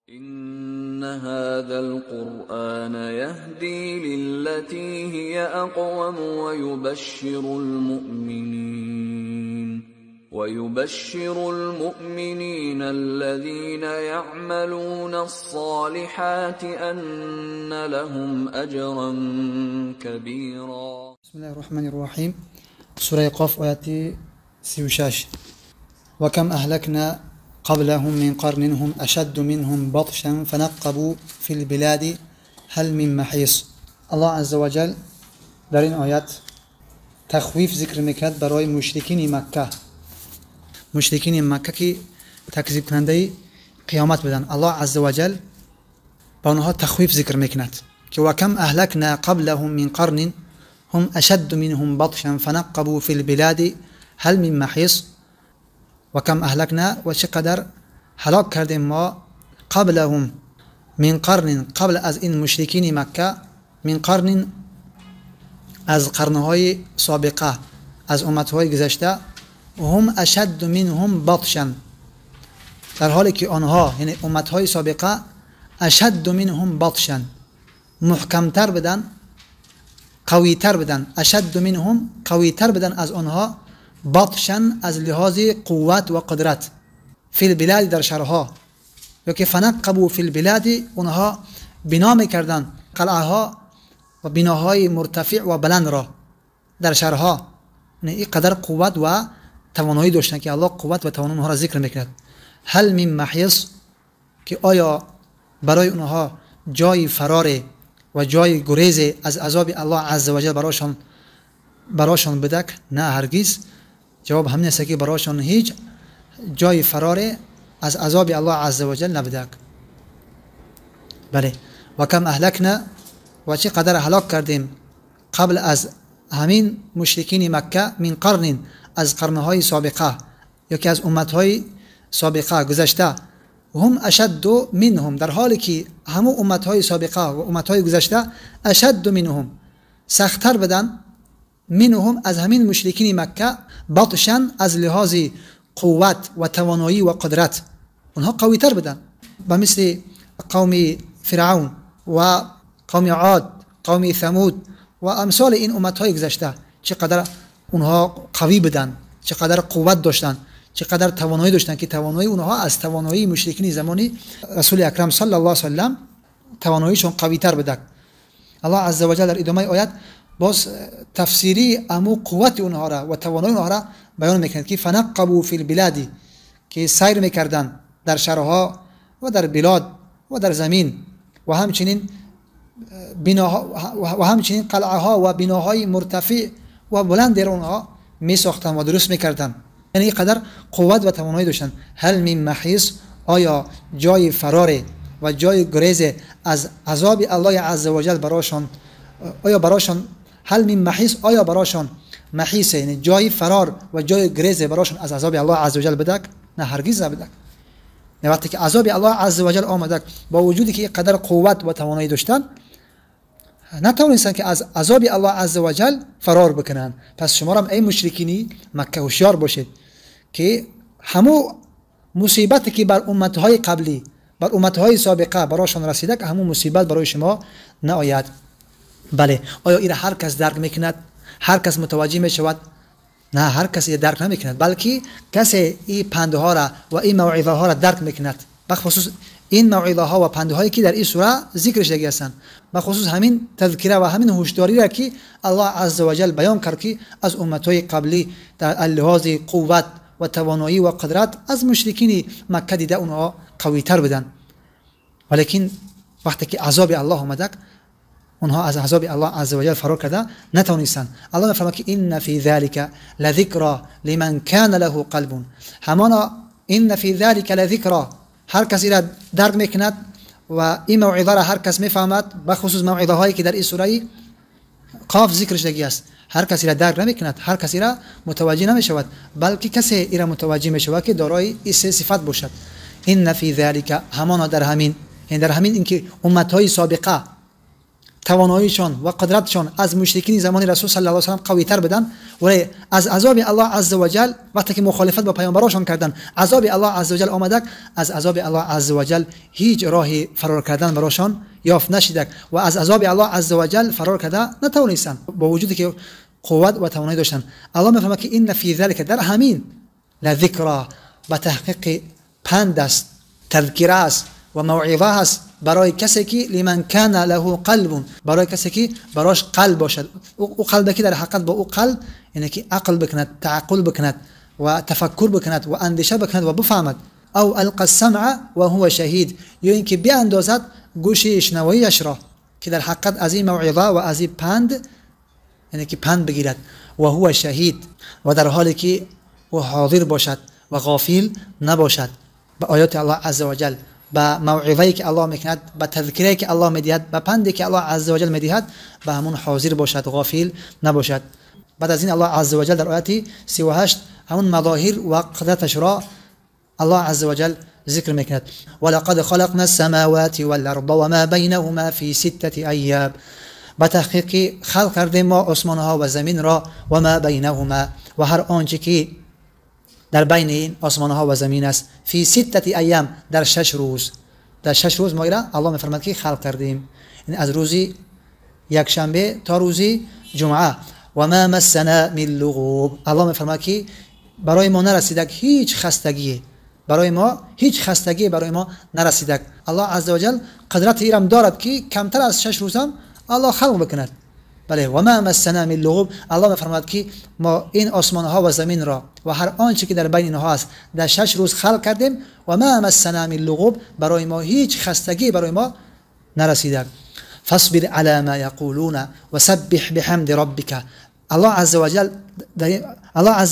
إن هذا القرآن يهدي للتي هي أقوم ويبشر المؤمنين الذين يعملون الصالحات أن لهم أجرا كبيرا. بسم الله الرحمن الرحيم. سورة قاف آية 36. وكم أهلكنا قبلهم من قرن هم أشد منهم بطشا فنقبوا في البلاد هل من محيص. الله عز وجل در این آیت تخویف ذکر میکرد برای مشرکین مکه که تکذیب کننده قیامت بدن. الله عز وجل با آنها تخویف ذکر میکند که وکم اهلکنا قبلهم من قرن هم اشد منهم بطشا فنقبوا في البلاد هل من محیص. و کم اهلکنا و چقدر هلاک کردیم ما قبلهم من قرن، قبل از این مشرکین مکه، من قرن از قرنهای سابقه، از امتهای گذشته، هم اشد منهم بطشا، در حالی که آنها یعنی امتهای سابقه اشد منهم بطشا محکمتر بدن، قویتر بدن، اشد منهم قویتر بدن از آنها، بطشن از لحاظ قوت و قدرت، فی البلاد در شهرها، یا که فنقبوا فی البلاد اونها بنا میکردن قلعه ها و بناهای مرتفع و بلند را در شهرها، یعنی این قدر قوت و توانایی داشتن که الله قوت و توانایی اونها را ذکر میکند. هل من محیص، که آیا برای اونها جای فرار و جای گریز از عذاب الله عز و جل براشان بدک؟ نه هرگز. جواب همین است که براشان هیچ جای فرار از عذاب الله عز و جل نبودک. بله. و کم اهلکنا، و چه قدر هلاک کردیم قبل از همین مشرکین مکه، من قرن از قرنهای سابقه، یا که از امتهای سابقه گذشته، هم اشد منهم، در حالی که همو امتهای سابقه و امتهای گذشته اشد منهم سختتر بدن، منهم از همین مشرکین مکه، بطشن از لحاظ قوت و توانایی و قدرت اونها قوی تر بدن، به مثل قوم فرعون و قوم عاد، قوم ثمود و امثال این امتهای گذشته، چقدر اونها قوی بدن، چقدر قوت داشتن، چقدر توانایی داشتن که توانایی اونها از توانایی مشرکین زمانی رسول اکرم صلی الله علیه و سلم تواناییشون قوی تر بده. الله عز و جل در ادامه آیت باز تفسیری امو قوت اونها را و توانایی اونها را بیان میکند که فنقبوا فی البلاد، که سیر میکردن در شهرها و در بلاد و در زمین، و همچنین قلعه ها و بناهای مرتفع و بلند در اونها میساختن و درست میکردن، یعنی قدر قوت و توانایی داشتن. هل من محیص، آیا جای فرار و جای گریز از عذاب الله عز و جل براشان، آیا براشان هل من محیص، آیا براشان محیص یعنی جای فرار و جای گریز براشان از عذاب الله عز و جل بدک؟ نه هرگز نبدک. نه وقتی که عذاب الله عز و جل آمدک، با وجودی که قدر قوت و توانایی داشتن، نتوانستن که از عذاب الله عز و جل فرار بکنن. پس شما هم ای مشرکینی مکه هوشیار باشید که همو مصیبتی که بر امتهای قبلی، بر امتهای سابقه براشان رسیده، که همو مصیبت برای شما نآید. بله. آیا این هر کس درک میکند؟ هر کس متوجه میشود؟ نه، هر کس درک نمیکند، بلکه کسی این پندها را و این موعظه ها را درک میکند، بخصوص این موعظه ها و پندهایی که در این سوره ذکر شده هستند، بخصوص همین تذکره و همین هشداری را که الله عز و جل بیان کرد که از امتهای قبلی در لحاظ قوت و توانایی و قدرت از مشرکین مکه دیده اونها قوی تر بدن، ولیکن وقتی که عذاب الله آمد اونها از عذاب الله عز و جل فرار کرده نتونستن. الله میفرماید که ان فی ذلک لذکرى لمن کان له قلب، همانا ان فی ذلک لذکرى، هر کسی را درک میکند و این موعظه را هر کس میفهمد، بخصوص موعظه هایی که در این سوره قاف ذکر شده است، هر کسی را درک نمیکند، هر کسی را متوجه نمیشود، بلکه کسی این را متوجه میشود که دارای این سه صفت باشد. ان فی ذلک، همانا در همین، یعنی در همین اینکه امتهای سابقه تواناییشان و قدرتشان از مشرکین زمان رسول صلی الله علیه و سلم قوی تر بدن، ولی از عذاب الله عز و جل وقتی که مخالفت با پیامبراشان کردن عذاب الله عز و جل آمدک، از عذاب الله عز و جل هیچ راهی فرار کردن براشان یافت نشیدک و از عذاب الله عز و جل فرار کرده نتوانستند با وجودی که قوت و توانایی داشتن. الله میفهمه که این فی ذلک، در همین، لذکرا، به تحقیق پند است، تذکره است و موعظه است برای کسی که لمن کان له قلب، برای کسی که براش قلب باشد. او قلبی که در حقیقت با او قلب یعنی که عقل بکند، تعقل بکند و تفکر بکند و اندیشه بکند و بفهمد. او القى السمع و هو شهید، یا اینکه بیاندازد گوش شنواییش را که در حقیقت از این موعظه و از این پند یعنی که پند بگیرد و هو شهید، و در حالی که او حاضر باشد و غافل نباشد به آیات الله عز و جل، به موعظه‌ای که الله میکند، به تذکره‌ای که الله میدهد، به پندی که الله عز و جل میدهد، به همون حاضر باشد، غافل نباشد. بعد از این الله عز و جل در آیات 38 همون مظاهر و قدرتش را الله عز و جل ذکر میکند. ولقد خلقنا السماوات والارض وما بينهما في 6 ایام، به تحقیق خلق کردیم ما آسمان ها و زمین را، و ما بینهما، و هر آنچه که در بین این آسمان ها و زمین است، فی 6 ایام، در 6 روز. در 6 روز ما الله میفرماید که خلق کردیم، یعنی از روزی یک شنبه تا روزی جمعه. و ما مسنا من لغوب، الله میفرماید که برای ما نرسیدک هیچ خستگی، برای ما هیچ خستگی برای ما نرسیدک. الله عز و جل قدرت ایرم دارد که کمتر از 6 روز هم الله خلق بکند. بله، و ما مسنا من لغوب، الله میفرماید که ما این آسمان ها و زمین را و هر آنچه که در بین اینها است در 6 روز خلق کردیم. و ما مسنا من لغوب، برای ما هیچ خستگی برای ما نرسیده. فاصبر علی ما یقولون و سبح بحمد ربک. الله عز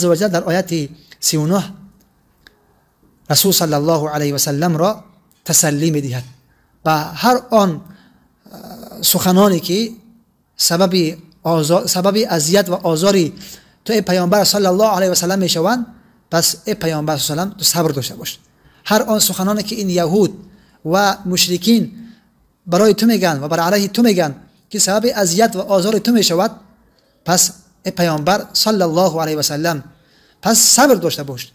و جل در آیت 39 رسول صلی الله علیه و سلم را تسلی میدهد به هر آن سخنانی که سبب اذیت و آزاری تو ای پیامبر صلی الله علیه و سلم میشوند، پس ای پیامبر صلی الله علیه و سلم تو صبر داشته باش. هر آن سخنانی که این یهود و مشرکین برای تو میگن و بر علیه تو میگن که سبب اذیت و آزار تو میشود، پس ای پیامبر صلی الله علیه و سلم پس صبر داشته باش.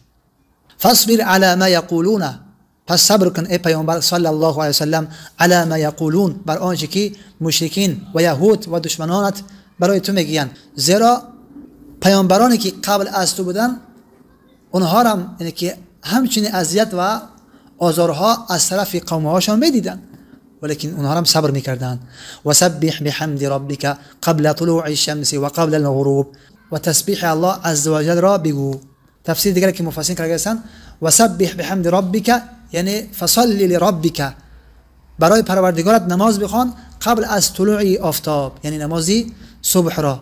فاصبر علی ما یقولون، پس صبر کن ای پیامبر صلی الله علیه و سلم علی ما یقولون، بر آنچه که مشرکین و یهود و دشمنانت برای تو میگن. زیرا پیامبرانی که قبل از تو بودن اونها هم یعنی که همچنین اذیت و آزارها از طرف قومهاشان میدیدن، ولیکن اونها هم صبر میکردند. و سبح بحمد ربک قبل طلوع الشمس و قبل الغروب، و تسبیح الله عز و جل را بگو. تفسیر دیگر که مفسرین کرده هستند و سبح بحمد ربک یعنی فصلی لربک، برای پروردگارت نماز بخوان قبل از طلوع آفتاب یعنی نمازی صبح را،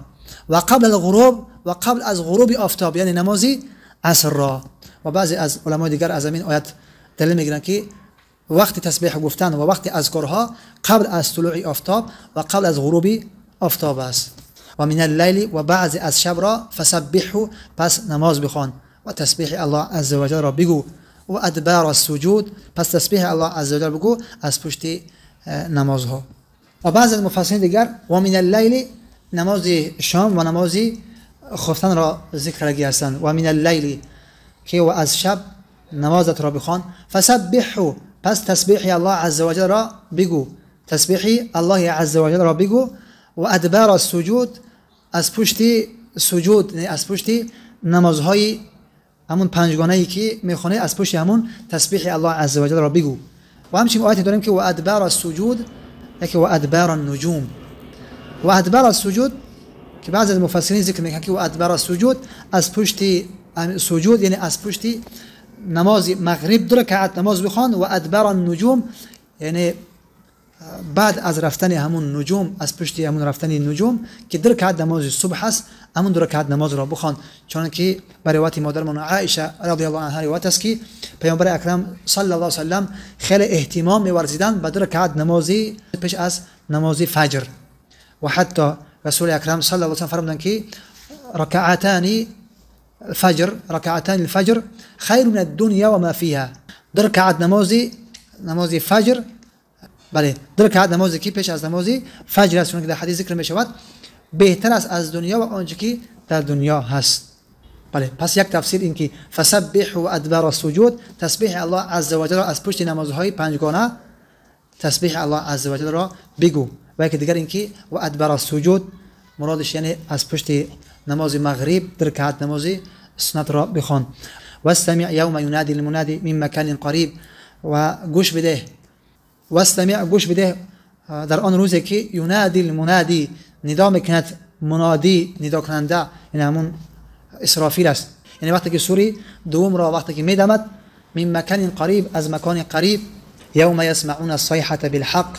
و قبل الغروب و قبل از غروب آفتاب یعنی نمازی عصر را. و بعضی از علمای دیگر از این آیت دلیل میگیرن که وقت تسبیح گفتن و وقت اذکارها قبل از طلوع آفتاب و قبل از غروب آفتاب است. و من اللیل، و بعضی از شب را فسبحوا، پس نماز بخوان و تسبیح الله عز و جل را بگو. و ادبار السجود، پس تسبیح الله عز و جل بگو از پشت نمازها. و بعضی از مفسرین دیگر و من اللیل نماز شام و نماز خفتن را ذکر کرده هستند. و من اللیل که و از شب نمازت را بخوان، فسبحوا، پس تسبیح الله عز و جل را بگو، تسبیح الله عز و جل را بگو. و ادبار السجود، از پشت سجود یعنی از پشت نمازهای همون پنجگانه‌ای که میخونه از پشت همون تسبیح الله عز و جل را بگو. و همچنین آیتی داریم که و ادبار السجود یکی و ادبار النجوم. و ادبار السجود که بعضی از مفسرین ذکر میکنن که و ادبار السجود از پشت سجود یعنی از پشت نماز مغرب 2 رکعت نماز بخوان. و ادبار النجوم یعنی بعد از رفتن همون نجوم، از پشت همون رفتن نجوم که 2 رکعت نماز صبح است، همون 2 رکعت نماز را بخوان. چون که بر روایت مادرمون عایشه رضی الله عنها روایت است که پیامبر اکرم صلی الله علیه و سلم خیلی اهتمام می‌ورزیدند به 2 رکعت نمازی پیش از نماز فجر. و حتی رسول اکرم صلی الله علیه و سلم فرمودند که رکعتان الفجر خیر من الدنیا و ما فيها. 2 رکعت نماز فجر بله در که نمازی که پیش از نمازی فجر است، چون که در حدیث ذکر می شود بهتر است از دنیا و آنچه که در دنیا هست. بله پس یک تفسیر این که فسبح و ادبار السجود، تسبیح الله عزوجل را از پشت نمازهای پنجگانه تسبیح الله عزوجل را بگو. و یکی دیگر این که و ادبار السجود مرادش یعنی از پشت نماز مغرب در رکعت نماز سنت را بخوان. واستمع یوم ینادی المنادی من مکان قریب، و گوش بده، واستمع گوش بده در آن روزی که ینادی المنادی ندا میکند منادی ندا کننده، این همون اسرافیل است، یعنی وقتی که سوری دوم را وقتی که میدمد من مکان قریب از مکان قریب، یوم یسمعون الصیحة بالحق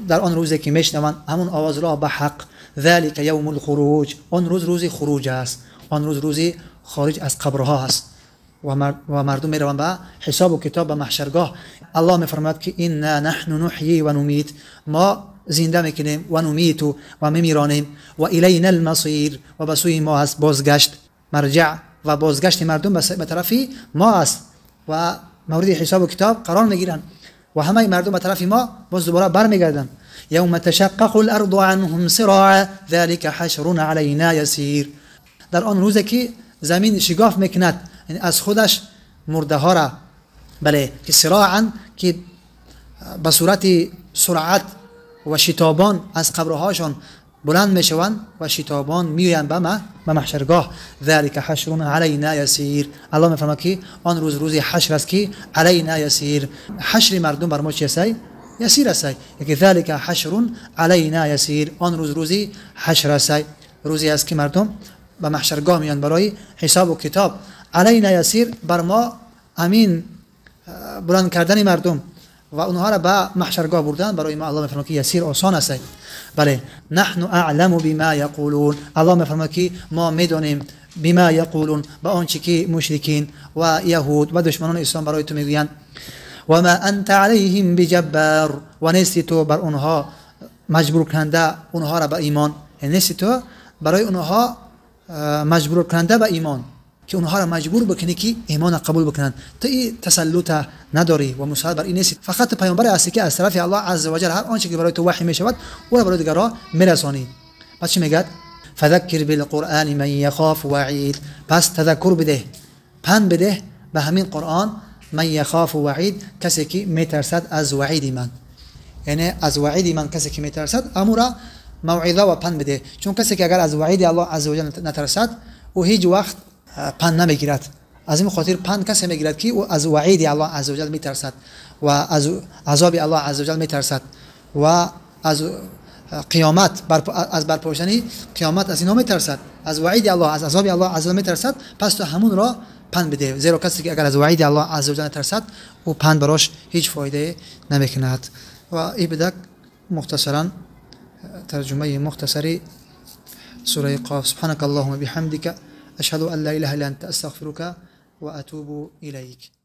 در آن روزی که میشنوند همون آواز را به حق، ذلك یوم الخروج آن روز روزی خروج است، آن روز روزی خارج از قبرها است و مردم میروند به حساب و کتاب به محشرگاه. الله میفرماید که انا نحن نحیی و نمیت، ما زنده میکنیم و نمیت و میمیرانیم، و الینا المصیر و به سوی ما است بازگشت، مرجع و بازگشت مردم به طرف ما است و مورد حساب و کتاب قرار میگیرند و همه مردم به طرف ما باز دوباره برمیگردند. یوم تشقق الارض عنهم سراعا ذلك حشر علینا یسیر، در آن روزی که زمین شگاف میکند، یعنی از خودش مرده ها را بله که سراعا که به صورت سرعت و شتابان از قبرهاشان بلند میشوند و شتابان میآیند به محشرگاه. ذلك حشر علینا یسیر، الله میفرماید که آن روز روزی حشر است که علینا یسیر، حشر مردم بر ما چی است؟ یسیر است. یکی ذلك حشر علینا یسیر، آن روز روزی حشر است، روزی است که مردم به محشرگاه میان برای حساب و کتاب. علینا یسیر بر ما امین بلند کردن مردم و اونها را به محشرگاه بردن برای ما الله میفرماید که یسیر آسان است. بله نحن اعلم بما یقولون، الله میفرماید که ما میدونیم بما یقولون به آنچه که مشرکین و یهود و دشمنان اسلام برای تو میگویند. و ما انت علیهم بجبار، و نیستی تو بر اونها مجبور کننده اونها را به ایمان، یعنی نیستی تو برای اونها مجبور کننده به ایمان که اونها را مجبور بکنی که ایمان قبول بکنن. تو این تسلط نداری و مساعد بر این نیستی، فقط پیامبر هستی که از طرف الله عزوجل هر آنچه که برای تو وحی می شود او را برای دیگران میرسانی. پس چی میگه؟ فذکر بالقرآن من یخاف وعید، پس تذکر بده، پند بده به همین قرآن، من یخاف وعید کسی که میترسد از وعید من، یعنی از وعید من کسی که میترسد امورا موعظه و پند بده، چون کسی که اگر از وعید الله عزوجل نترسد او هیچ وقت پند نمیگیرد. از این خاطر پند کسی میگیرد که او از وعید الله عزوجل میترسد و از عذاب الله عزوجل میترسد و از قیامت از برپاشتن قیامت از اینا میترسد، از وعید الله از عذاب الله عزوجل میترسد. پس تو همون را پند بده، زیرا کسی که اگر از وعید الله عزوجل نترسد او پند براش هیچ فایده نمیکند. و این بدک مختصرا ترجمه مختصری سوره قاف. سبحانك اللهم بحمدك أشهد أن لا إله إلا أنت أستغفرك وأتوب إليك.